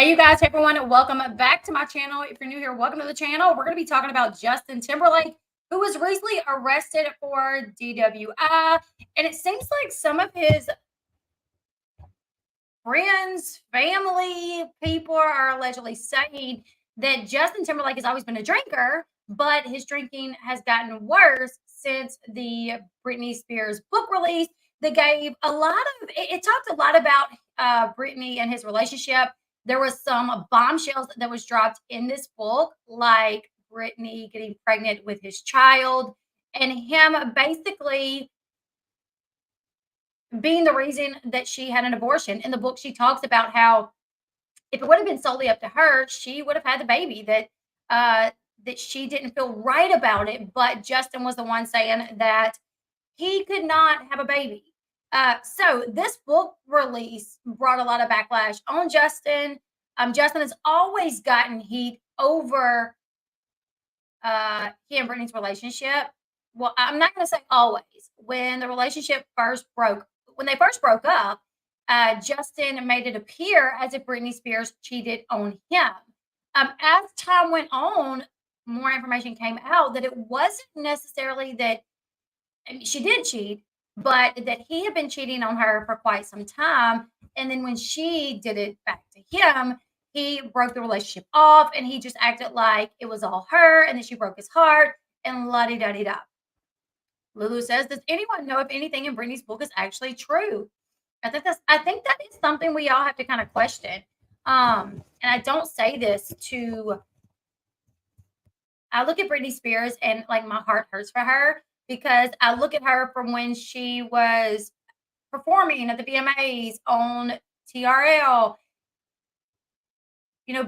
Hey, you guys, hey everyone, welcome back to my channel. If you're new here, welcome to the channel. We're going to be talking about Justin Timberlake, who was recently arrested for DWI. And it seems like some of his friends, family, people are allegedly saying that Justin Timberlake has always been a drinker, but his drinking has gotten worse since the Britney Spears book release that gave a lot of it talked a lot about Britney and his relationship. There was some bombshells that was dropped in this book, like Britney getting pregnant with his child and him basically being the reason that she had an abortion. In the book, she talks about how if it would have been solely up to her, she would have had the baby. That she didn't feel right about it, but Justin was the one saying that he could not have a baby. So this book release brought a lot of backlash on Justin. Justin has always gotten heat over he and Brittany's relationship. Well, I'm not going to say always. When the relationship when they first broke up, Justin made it appear as if Britney Spears cheated on him. As time went on, more information came out that it wasn't necessarily that she did cheat, but that he had been cheating on her for quite some time. And then when she did it back to him, he broke the relationship off and he just acted like it was all her and then she broke his heart and la di da di da. Lulu says, does anyone know if anything in Britney's book is actually true? I think that is something we all have to kind of question. And I don't say this to I look at Britney Spears and like my heart hurts for her because I look at her from when she was performing at the VMAs on TRL,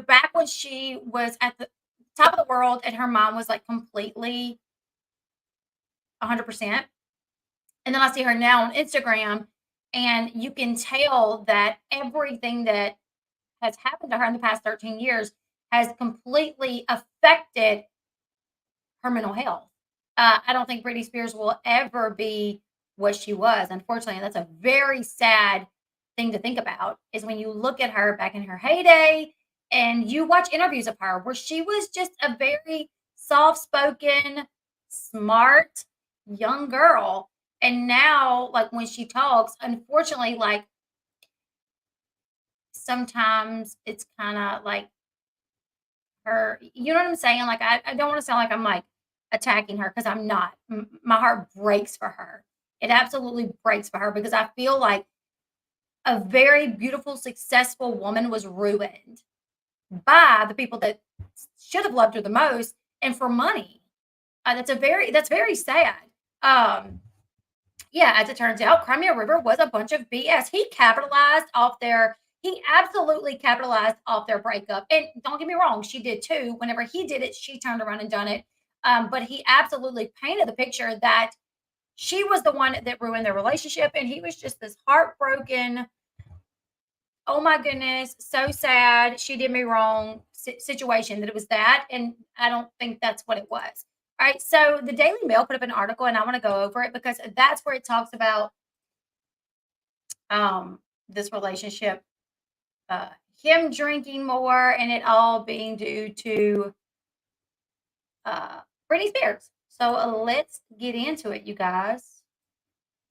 back when she was at the top of the world and her mom was like completely 100%. And then I see her now on Instagram and you can tell that everything that has happened to her in the past 13 years has completely affected her mental health. I don't think Britney Spears will ever be what she was. Unfortunately, that's a very sad thing to think about is when you look at her back in her heyday and you watch interviews of her where she was just a very soft-spoken, smart young girl. And now, like when she talks, unfortunately, like sometimes it's kind of like her, you know what I'm saying? Like, I don't want to sound like I'm like attacking her because I'm not. My heart breaks for her. It absolutely breaks for her because I feel like a very beautiful, successful woman was ruined by the people that should have loved her the most and for money. That's very sad. Yeah, as it turns out, Crimea River was a bunch of BS. He absolutely capitalized off their breakup. And don't get me wrong, she did too. Whenever he did it, she turned around and done it. But he absolutely painted the picture that she was the one that ruined their relationship. And he was just this heartbroken, oh my goodness, so sad. She did me wrong situation that it was that. And I don't think that's what it was. All right. So the Daily Mail put up an article and I want to go over it because that's where it talks about this relationship, him drinking more and it all being due to Britney Spears. So let's get into it, you guys.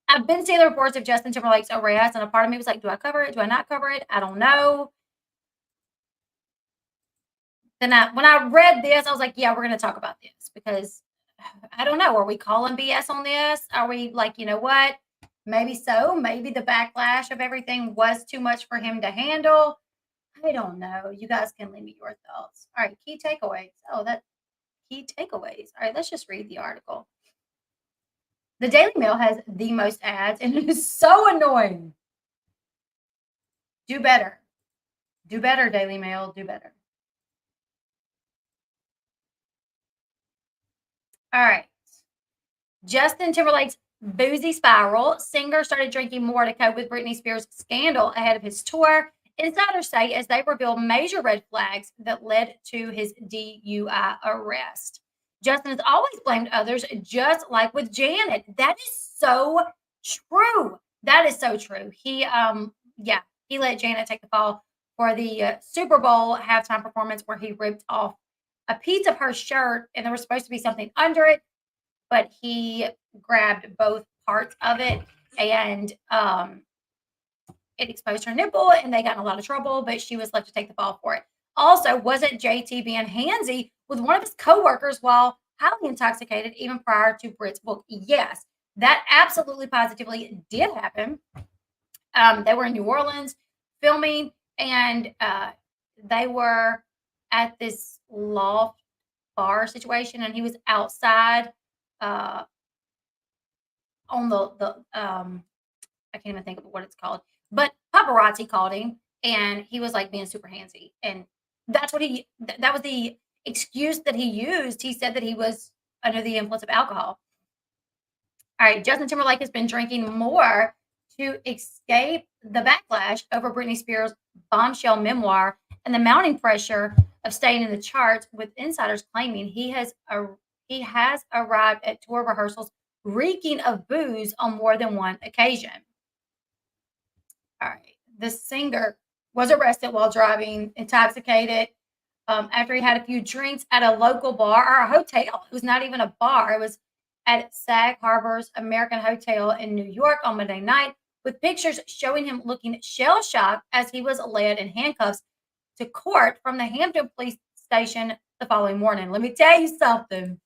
I've been seeing the reports of Justin Timberlake's arrest, and a part of me was like, do I cover it? Do I not cover it? I don't know. Then when I read this, I was like, yeah, we're going to talk about this because I don't know. Are we calling BS on this? Are we like, you know what? Maybe so. Maybe the backlash of everything was too much for him to handle. I don't know. You guys can leave me your thoughts. All right. Key takeaways. Key takeaways. All right. Let's just read the article. The Daily Mail has the most ads and it is so annoying. Do better. Do better, Daily Mail. Do better. All right. Justin Timberlake's boozy spiral. Singer started drinking more to cope with Britney Spears' scandal ahead of his tour. Insiders say as they reveal major red flags that led to his DUI arrest. Justin has always blamed others, just like with Janet. That is so true. That is so true. He let Janet take the fall for the Super Bowl halftime performance where he ripped off a piece of her shirt and there was supposed to be something under it, but he grabbed both parts of it and it exposed her nipple and they got in a lot of trouble, but she was left to take the fall for it. Also, wasn't JT being handsy with one of his coworkers while highly intoxicated even prior to Brit's book? Yes, that absolutely positively did happen. They were in New Orleans filming and they were at this loft bar situation and he was outside uh, on the I can't even think of what it's called, but paparazzi called him and he was like being super handsy. And that's what that was the excuse that he used. He said that he was under the influence of alcohol. All right, Justin Timberlake has been drinking more to escape the backlash over Britney Spears' bombshell memoir and the mounting pressure of staying in the charts, with insiders claiming he has arrived at tour rehearsals reeking of booze on more than one occasion. All right. The singer was arrested while driving intoxicated after he had a few drinks at a local bar or a hotel. It was not even a bar. It was at Sag Harbor's American Hotel in New York on Monday night, with pictures showing him looking shell shocked as he was led in handcuffs to court from the Hampton police station the following morning. Let me tell you something.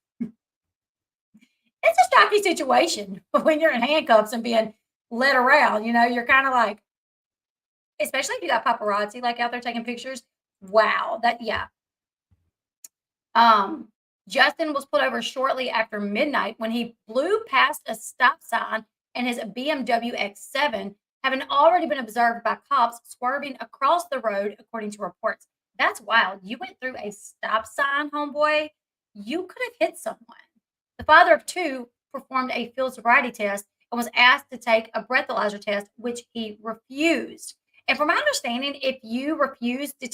It's a shocky situation when you're in handcuffs and being led around. You know, you're kind of like, especially if you got paparazzi like out there taking pictures. Wow, that yeah. Um, Justin was pulled over shortly after midnight when he blew past a stop sign in his BMW X7, having already been observed by cops swerving across the road, according to reports. That's wild. You went through a stop sign, homeboy. You could have hit someone. The father of two performed a field sobriety test and was asked to take a breathalyzer test, which he refused. And from my understanding, if you refuse to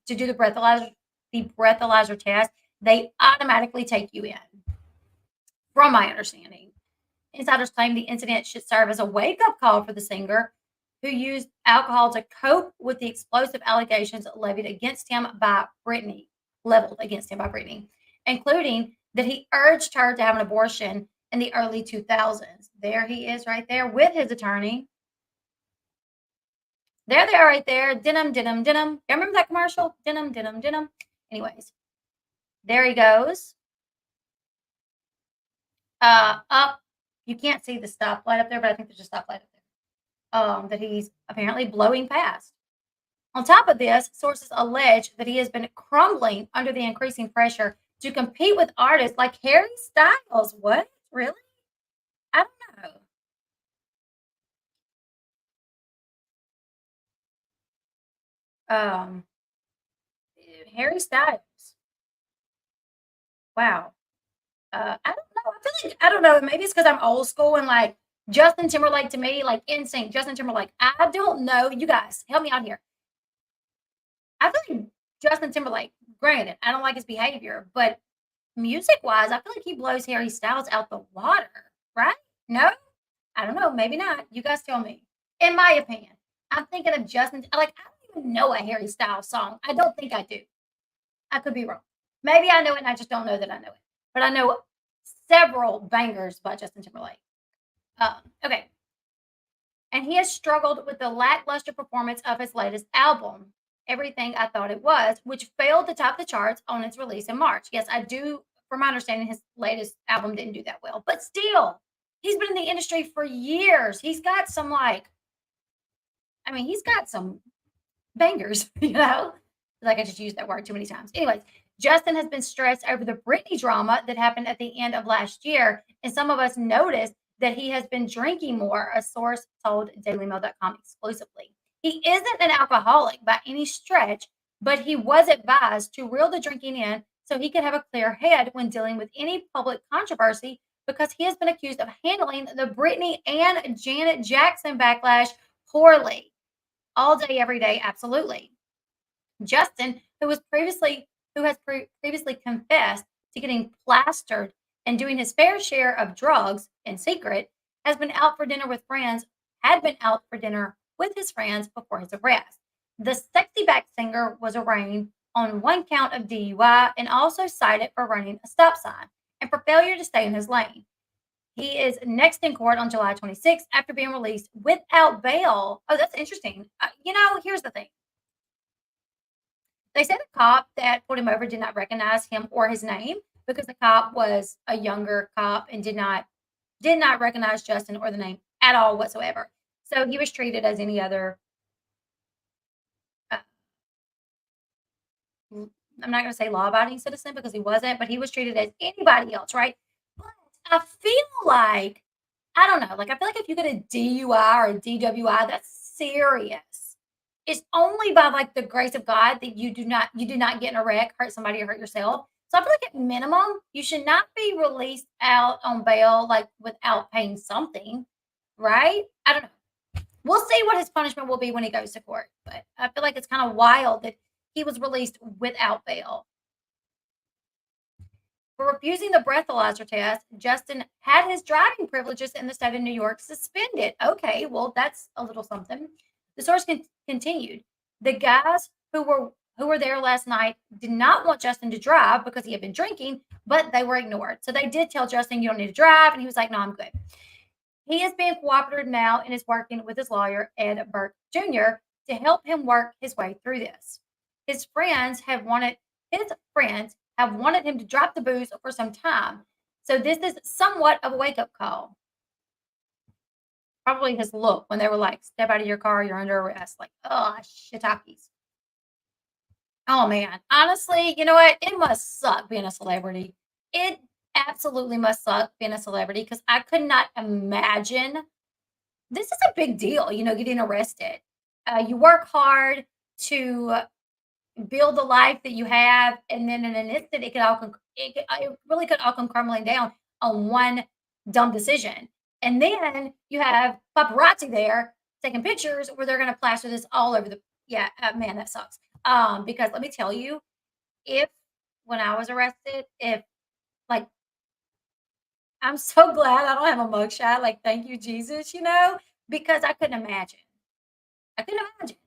do the breathalyzer test, they automatically take you in. From my understanding, insiders claim the incident should serve as a wake-up call for the singer, who used alcohol to cope with the explosive allegations leveled against him by Britney, including that he urged her to have an abortion in the early 2000s. There he is right there with his attorney. There they are right there. Denim, denim, denim. You remember that commercial? Denim, denim, denim. Anyways, there he goes. Up. You can't see the stoplight up there, but I think there's a stoplight up there. That he's apparently blowing past. On top of this, sources allege that he has been crumbling under the increasing pressure to compete with artists like Harry Styles. What? Really? I don't know. Um, Harry Styles. Wow. I don't know. I feel like I don't know. Maybe it's because I'm old school and like Justin Timberlake to me, like insane. Justin Timberlake. I don't know. You guys, help me out here. I feel like Justin Timberlake. Granted, I don't like his behavior, but music wise, I feel like he blows Harry Styles out the water. Right? No, I don't know. Maybe not. You guys tell me. In my opinion, I'm thinking of Justin. Like I don't even know a Harry Styles song. I don't think I do. I could be wrong. Maybe I know it and I just don't know that I know it. But I know several bangers by Justin Timberlake. Okay. And he has struggled with the lackluster performance of his latest album, Everything I Thought It Was, which failed to top the charts on its release in March. Yes, I do, from my understanding, his latest album didn't do that well. But still, he's been in the industry for years. He's got some, like, I mean, he's got some bangers, you know? Like I just used that word too many times. Anyways, Justin has been stressed over the Britney drama that happened at the end of last year, and some of us noticed that he has been drinking more, a source told DailyMail.com exclusively. He isn't an alcoholic by any stretch, but he was advised to reel the drinking in so he could have a clear head when dealing with any public controversy because he has been accused of handling the Britney and Janet Jackson backlash poorly. All day, every day, absolutely. Justin, who has previously confessed to getting plastered and doing his fair share of drugs in secret, has been out for dinner with friends, had been out for dinner with his friends before his arrest. The sexy back singer was arraigned on one count of DUI and also cited for running a stop sign and for failure to stay in his lane. He is next in court on July 26th after being released without bail. Oh, that's interesting. Here's the thing. They said the cop that pulled him over did not recognize him or his name because the cop was a younger cop and did not recognize Justin or the name at all whatsoever. So he was treated as any other. Uh, I'm not going to say law-abiding citizen because he wasn't, but he was treated as anybody else, right? But I feel like I don't know. Like I feel like if you get a DUI or a DWI, that's serious. It's only by like the grace of God that you do not get in a wreck, hurt somebody, or hurt yourself. So I feel like at minimum, you should not be released out on bail like without paying something, right? I don't know. We'll see what his punishment will be when he goes to court. But I feel like it's kind of wild that he was released without bail. For refusing the breathalyzer test, Justin had his driving privileges in the state of New York suspended. Okay, well, that's a little something. The source continued. The guys who were there last night did not want Justin to drive because he had been drinking, but they were ignored. So they did tell Justin, "You don't need to drive," and he was like, "No, I'm good." He is being cooperative now and is working with his lawyer, Ed Burke Jr., to help him work his way through this. His friends have wanted his friends have wanted him to drop the booze for some time. So this is somewhat of a wake-up call. Probably his look when they were like, "Step out of your car, you're under arrest." Like, oh, shiitakes. Oh man, honestly, you know what? It must suck being a celebrity. It absolutely must suck being a celebrity because I could not imagine. This is a big deal, getting arrested. You work hard to build the life that you have, and then in an instant, it really could all come crumbling down on one dumb decision. And then you have paparazzi there taking pictures where they're going to plaster this all over the. Yeah, man, that sucks. Because let me tell you, if when I was arrested, if like I'm so glad I don't have a mugshot. Like, thank you, Jesus. Because I couldn't imagine. I couldn't imagine.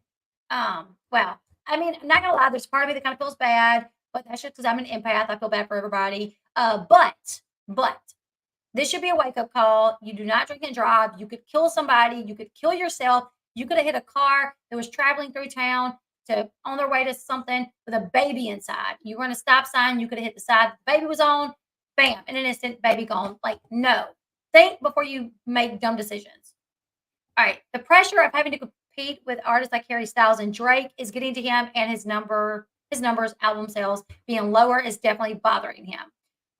Well, I mean, I'm not gonna lie, there's part of me that kind of feels bad, but that's just because I'm an empath. I feel bad for everybody. But this should be a wake-up call. You do not drink and drive. You could kill somebody, you could kill yourself. You could have hit a car that was traveling through town to on their way to something with a baby inside. You run a stop sign, you could have hit the side the baby was on, bam, in an instant, baby gone. Like, no. Think before you make dumb decisions. All right. The pressure of having to compete with artists like Harry Styles and Drake is getting to him, and his numbers, album sales being lower is definitely bothering him.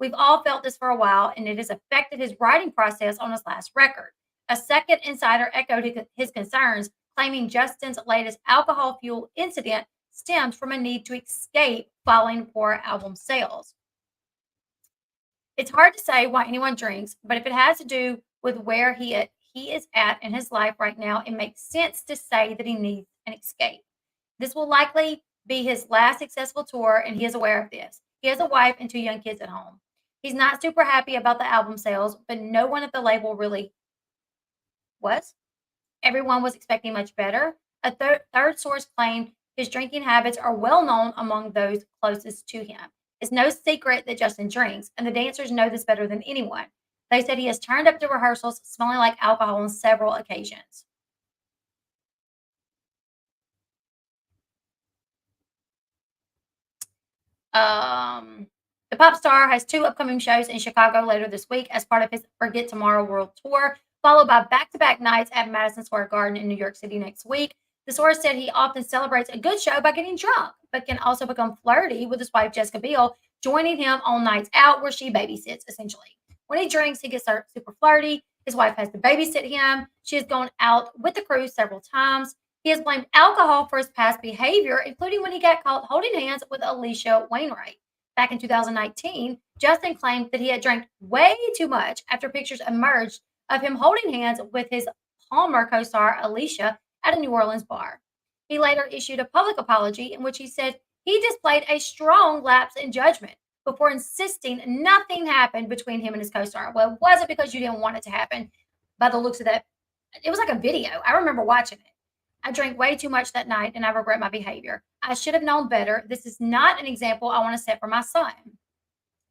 We've all felt this for a while, and it has affected his writing process on his last record. A second insider echoed his concerns, claiming Justin's latest alcohol fueled incident stems from a need to escape following poor album sales. It's hard to say why anyone drinks, but if it has to do with where he is at in his life right now, it makes sense to say that he needs an escape. This will likely be his last successful tour, and he is aware of this. He has a wife and two young kids at home. He's not super happy about the album sales, but no one at the label really was. Everyone was expecting much better. A third source claimed his drinking habits are well known among those closest to him. It's no secret that Justin drinks, and the dancers know this better than anyone. They said he has turned up to rehearsals smelling like alcohol on several occasions. Um, the pop star has two upcoming shows in Chicago later this week as part of his Forget Tomorrow World Tour, followed by back to back nights at Madison Square Garden in New York City next week. The source said he often celebrates a good show by getting drunk, but can also become flirty with his wife, Jessica Biel, joining him on nights out where she babysits, essentially. When he drinks, he gets super flirty. His wife has to babysit him. She has gone out with the crew several times. He has blamed alcohol for his past behavior, including when he got caught holding hands with Alicia Wainwright. Back in 2019, Justin claimed that he had drank way too much after pictures emerged of him holding hands with his Palmer co star Alicia at a New Orleans bar. He later issued a public apology in which he said he displayed a strong lapse in judgment before insisting nothing happened between him and his co star. Well, it wasn't because you didn't want it to happen by the looks of that. It was like a video. I remember watching it. I drank way too much that night and I regret my behavior. I should have known better. This is not an example I want to set for my son.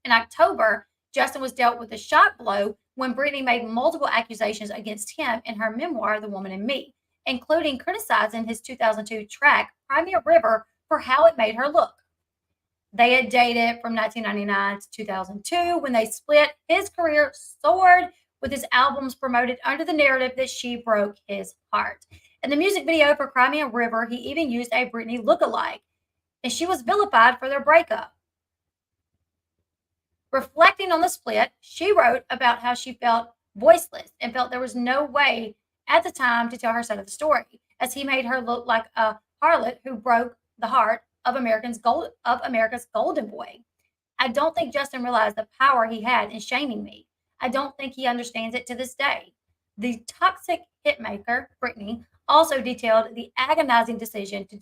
In October, Justin was dealt with a shot blow when Britney made multiple accusations against him in her memoir, The Woman in Me, including criticizing his 2002 track, Crimea River, for how it made her look. They had dated from 1999 to 2002. When they split, his career soared with his albums promoted under the narrative that she broke his heart. In the music video for Crimea River, he even used a Britney look-alike, and she was vilified for their breakup. Reflecting on the split, she wrote about how she felt voiceless and felt there was no way at the time to tell her side of the story, as he made her look like a harlot who broke the heart of America's golden boy. I don't think Justin realized the power he had in shaming me. I don't think he understands it to this day. The toxic hitmaker, Britney, also detailed the agonizing decision to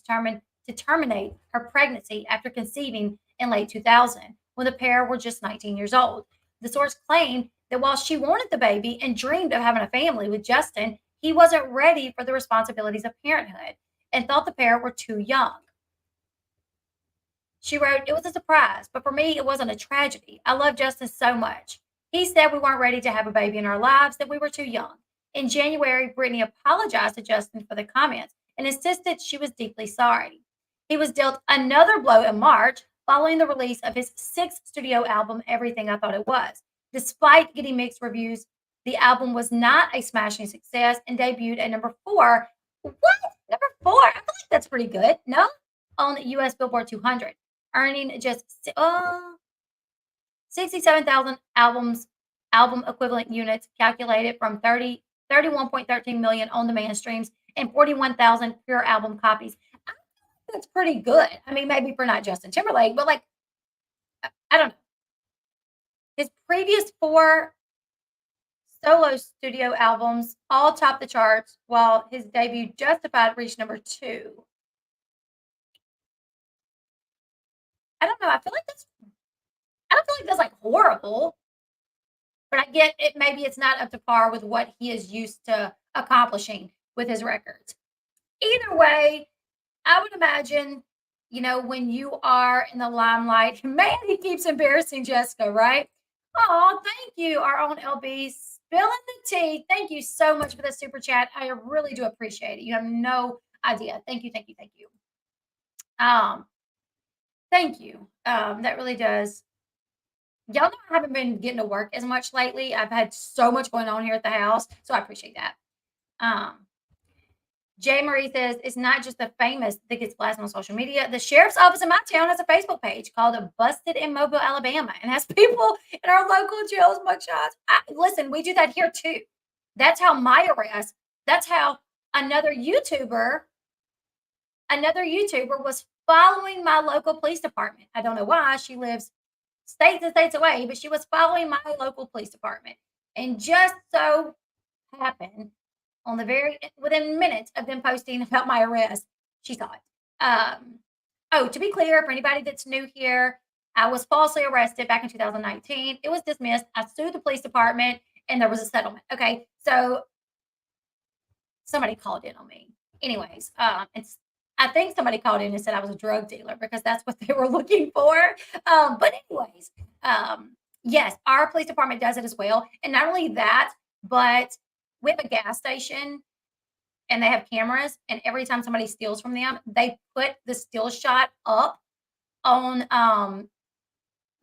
terminate her pregnancy after conceiving in late 2000 when the pair were just 19 years old. The source claimed that while she wanted the baby and dreamed of having a family with Justin, he wasn't ready for the responsibilities of parenthood and thought the pair were too young. She wrote, "It was a surprise, but for me, it wasn't a tragedy. I love Justin so much. He said we weren't ready to have a baby in our lives, that we were too young." In January, Britney apologized to Justin for the comments and insisted she was deeply sorry. He was dealt another blow in March following the release of his sixth studio album, Everything I Thought It Was. Despite getting mixed reviews, the album was not a smashing success and debuted at number 4. What? Number 4? I feel like that's pretty good. No? On the US Billboard 200, earning just 67,000 album equivalent units calculated from 31.13 million on-demand streams and 41,000 pure album copies. I think that's pretty good. I mean, maybe for not Justin Timberlake, but like, I don't know. His previous 4 solo studio albums all topped the charts, while his debut Justified reached number 2. I don't know. I don't feel like that's like horrible, but I get it. Maybe it's not up to par with what he is used to accomplishing with his records. Either way, I would imagine, when you are in the limelight, man, he keeps embarrassing Jessica, right? Oh, thank you, our own Elle Bee, spilling the tea. Thank you so much for the super chat. I really do appreciate it. You have no idea. Thank you, thank you, thank you. Um, Thank you. That really does. Y'all know I haven't been getting to work as much lately. I've had so much going on here at the house, so I appreciate that. Um, Jay Marie says it's not just the famous that gets blasted on social media. The sheriff's office in my town has a Facebook page called "Busted in Mobile, Alabama," and has people in our local jails mugshots. Listen, we do that here too. That's how my arrest. That's how another YouTuber was following my local police department. I don't know why. She lives states and states away, but she was following my local police department. And just so happened within minutes of them posting about my arrest, she saw it. To be clear, for anybody that's new here, I was falsely arrested back in 2019. It was dismissed. I sued the police department and there was a settlement. Okay. So somebody called in on me. Anyways, I think somebody called in and said I was a drug dealer because that's what they were looking for. But anyways, yes, our police department does it as well. And not only that, but we have a gas station and they have cameras. And every time somebody steals from them, they put the still shot up on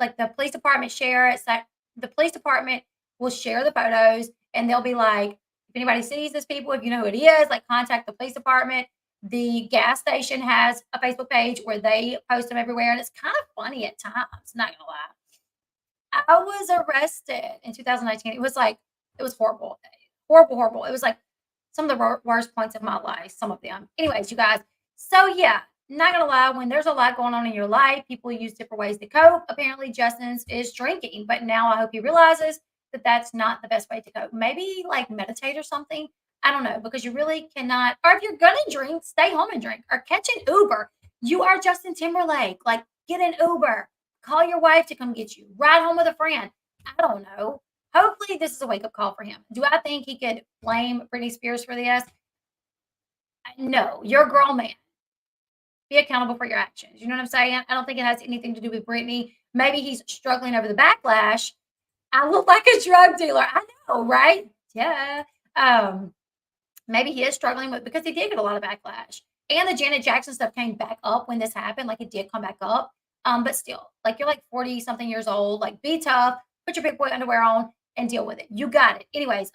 like the police department share it. So the police department will share the photos and they'll be like, if anybody sees this people, if you know who it is, like contact the police department. The gas station has a Facebook page where they post them everywhere, and it's kind of funny at times. Not gonna lie. I was arrested in 2019. It was horrible, horrible, horrible. It was like some of the worst points of my life. Some of them. Anyways, you guys. So yeah, not gonna lie. When there's a lot going on in your life, people use different ways to cope. Apparently, Justin's is drinking, but now I hope he realizes that that's not the best way to cope. Maybe like meditate or something. I don't know, because you really cannot, or if you're gonna drink, stay home and drink, or catch an Uber. You are Justin Timberlake. Like, get an Uber, call your wife to come get you, ride home with a friend. I don't know. Hopefully, this is a wake up call for him. Do I think he could blame Britney Spears for this? No, you're a grown man. Be accountable for your actions. You know what I'm saying? I don't think it has anything to do with Britney. Maybe he's struggling over the backlash. I look like a drug dealer. I know, right? Yeah. Um, Maybe he is struggling with because he did get a lot of backlash. And the Janet Jackson stuff came back up when this happened. Like it did come back up. But still, like you're like 40 something years old. Like be tough, put your big boy underwear on and deal with it. You got it. Anyways,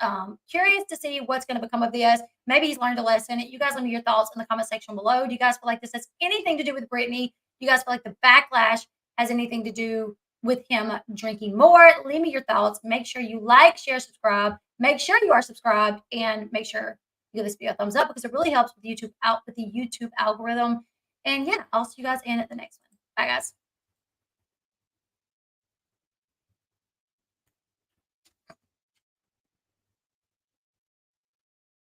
curious to see what's going to become of this. Maybe he's learned a lesson. You guys let me your thoughts in the comment section below. Do you guys feel like this has anything to do with Britney? Do you guys feel like the backlash has anything to do with him drinking more? Leave me your thoughts. Make sure you like, share, subscribe. Make sure you are subscribed and make sure give this video a thumbs up because it really helps with YouTube out with the YouTube algorithm. And yeah, I'll see you guys in at the next one. Bye guys.